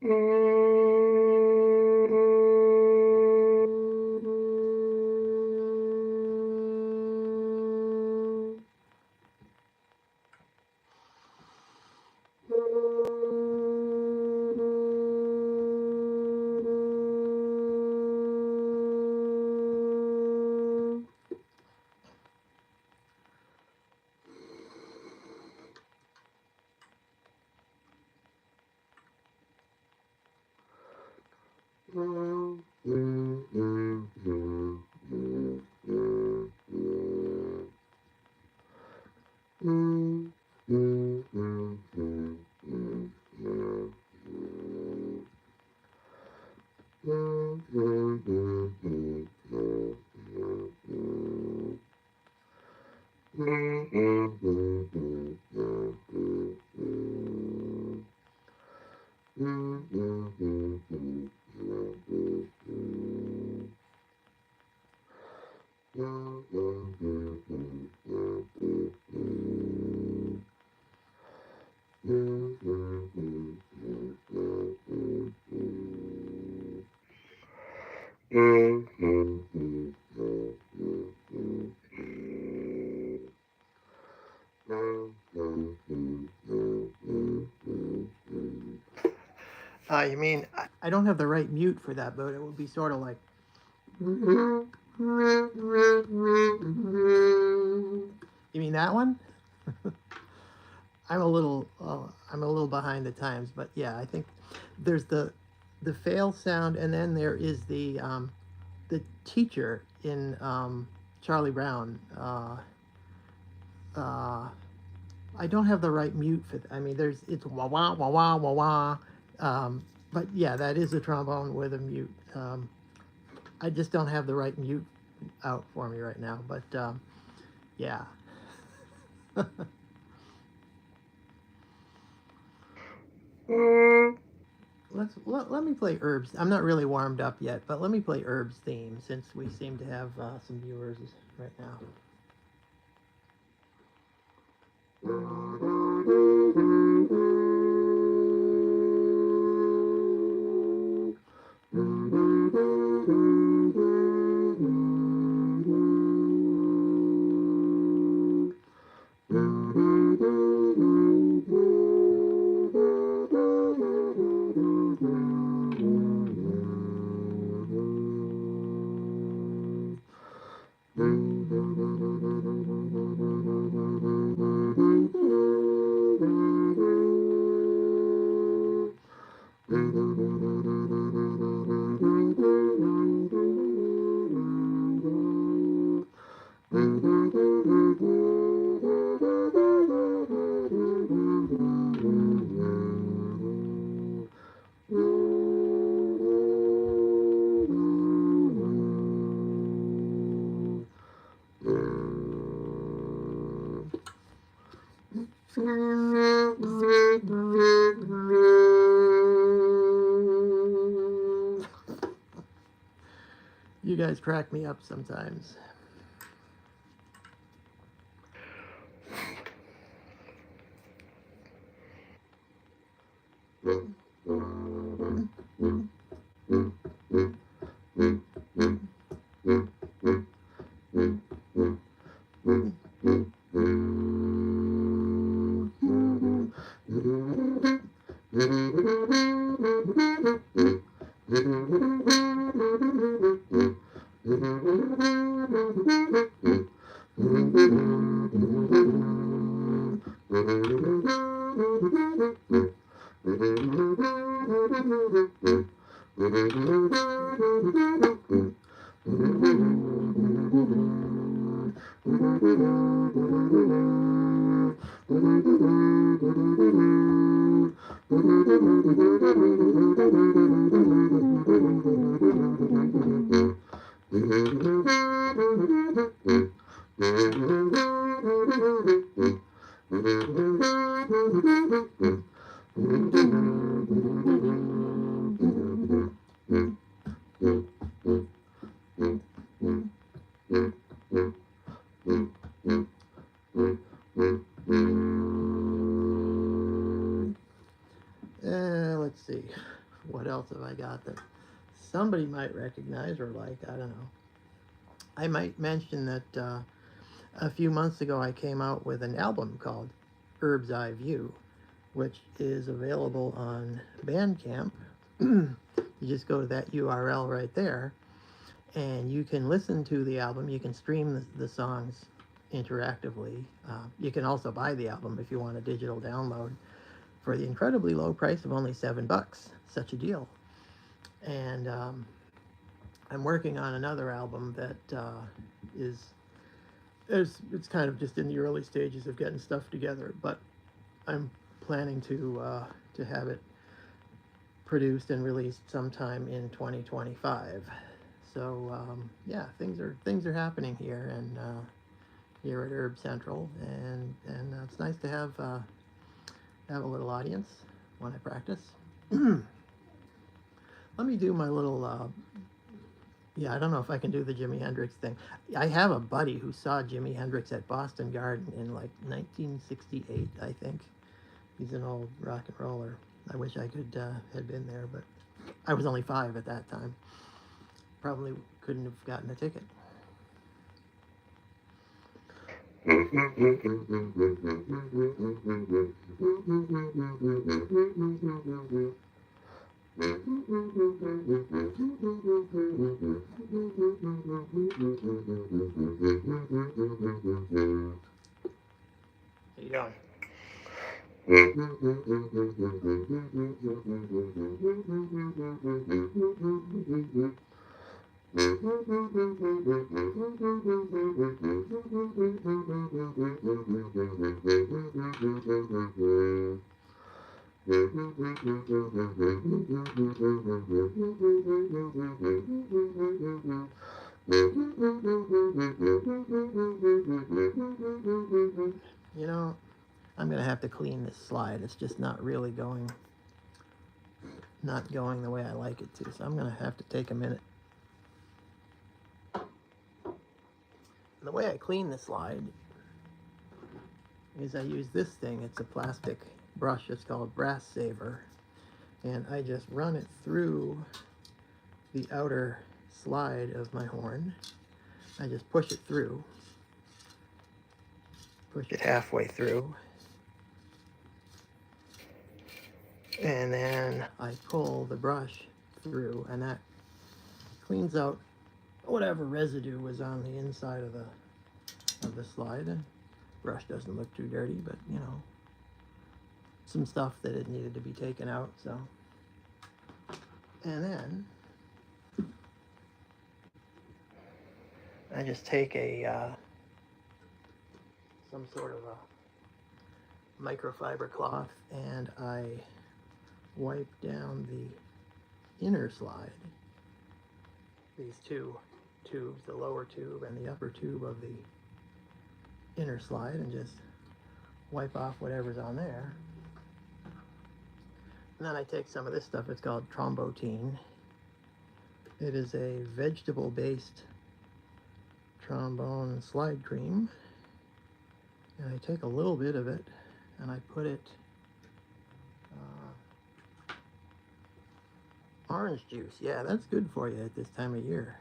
You mean I don't have the right mute for that, but it would be sort of like. You mean that one? I'm a little behind the times, but yeah, I think there's the fail sound, and then there is the teacher in Charlie Brown. Uh, I don't have the right mute for. I mean, it's wah wah wah wah wah wah. But yeah, that is a trombone with a mute. I just don't have the right mute out for me right now. But yeah. Let me play Herbs. I'm not really warmed up yet, but let me play Herbs theme since we seem to have some viewers right now. You guys crack me up sometimes. Let's see. What else have I got that somebody might recognize or like? I don't know. I might mention that a few months ago I came out with an album called Herb's Eye View, which is available on Bandcamp. You just go to that URL right there, and you can listen to the album. You can stream the songs interactively. You can also buy the album if you want a digital download for the incredibly low price of only $7. Such a deal. And I'm working on another album that it's kind of just in the early stages of getting stuff together, but I'm planning to have it produced and released sometime in 2025. So yeah, things are happening here and here at Herb Central, and it's nice to have a little audience when I practice. Let me do my little. Yeah, I don't know if I can do the Jimi Hendrix thing. I have a buddy who saw Jimi Hendrix at Boston Garden in like 1968, I think. He's an old rock and roller. I wish I could had been there, but I was only 5 at that time. Probably couldn't have gotten a ticket. How you doing? You know, I'm gonna have to clean this slide. It's just not really not going the way I like it to. So I'm gonna have to take a minute. The way I clean the slide is I use this thing. It's a plastic brush. It's called Brass Saver, and I just run it through the outer slide of my horn. I just push it through. Push it halfway through. And then I pull the brush through, and that cleans out whatever residue was on the inside of the slide. The brush doesn't look too dirty, but you know, some stuff that it needed to be taken out. So, and then I just take some sort of a microfiber cloth, and I wipe down the inner slide, these two tubes, the lower tube and the upper tube of the inner slide, and just wipe off whatever's on there. And then I take some of this stuff. It's called trombotine. It is a vegetable-based trombone slide cream, and I take a little bit of it and I put it orange juice. Yeah, that's good for you at this time of year,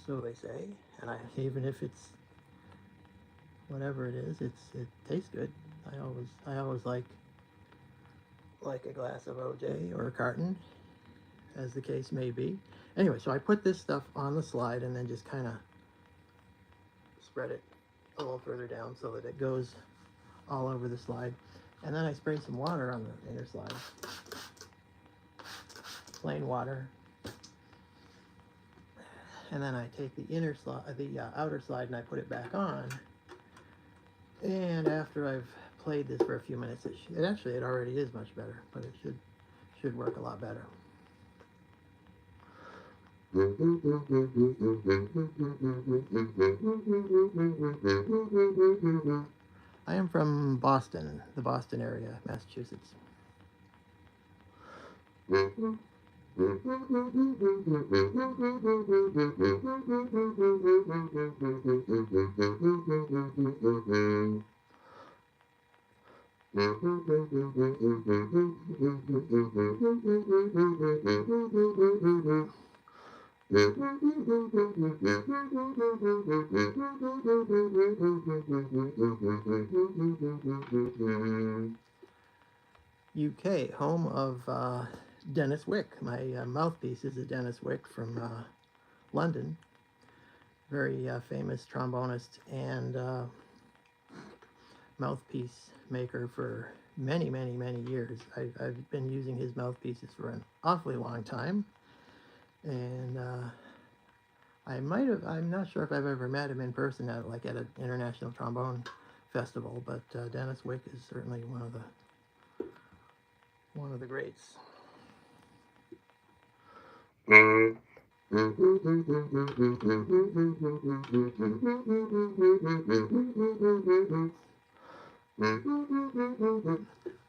so they say. And even if it's whatever it is, it tastes good. I always like a glass of OJ or a carton, as the case may be. Anyway, so I put this stuff on the slide and then just kind of spread it a little further down so that it goes all over the slide. And then I spray some water on the inner slide. Plain water. And then I take the outer slide, and I put it back on. And after I've played this for a few minutes, it already is much better, but it should work a lot better. I am from Boston, the Boston area, Massachusetts. UK, home of Dennis Wick. My mouthpiece is a Dennis Wick from London, very famous trombonist and mouthpiece maker for many, many, many years. I've been using his mouthpieces for an awfully long time, and I'm not sure if I've ever met him in person at an international trombone festival, but Dennis Wick is certainly one of the greats.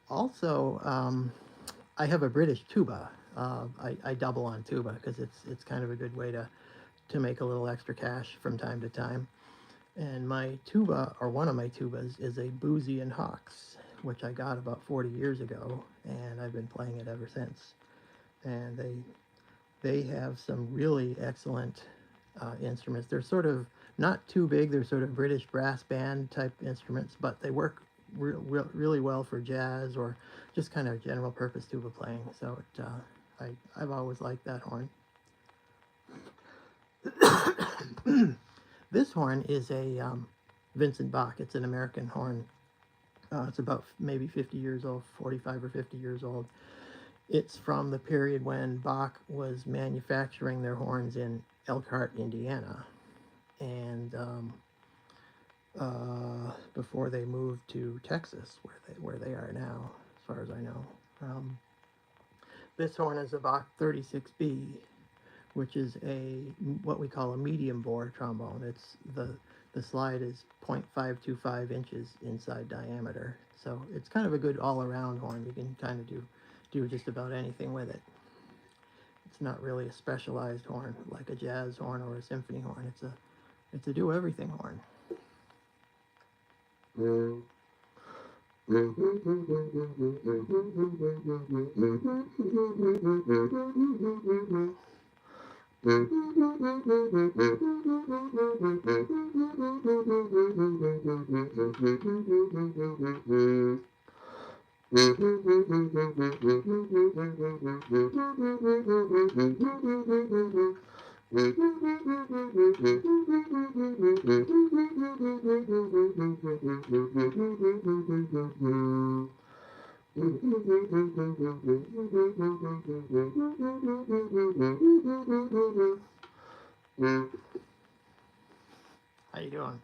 Also, I have a British tuba. I double on tuba because it's kind of a good way to make a little extra cash from time to time. And my tuba, or one of my tubas, is a Boozy and Hawks, which I got about 40 years ago, and I've been playing it ever since. And they have some really excellent instruments. They're sort of not too big. They're sort of British brass band type instruments, but they work really well for jazz or just kind of general purpose tuba playing. So I've always liked that horn. This horn is a Vincent Bach. It's an American horn. It's about maybe 50 years old, 45 or 50 years old. It's from the period when Bach was manufacturing their horns in Elkhart, Indiana, and before they moved to Texas, where they are now, as far as I know. This horn is a Bach 36B, which is what we call a medium bore trombone. It's the slide is 0.525 inches inside diameter, so it's kind of a good all-around horn. You can kind of do just about anything with it. It's not really a specialized horn like a jazz horn or a symphony horn. It's a do-everything horn. How you doing?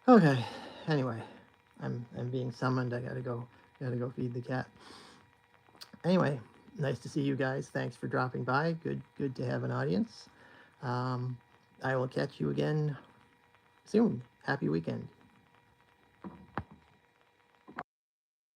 Okay. Anyway, I'm being summoned. I gotta go feed the cat. Anyway, nice to see you guys. Thanks for dropping by. Good to have an audience. I will catch you again soon. Happy weekend.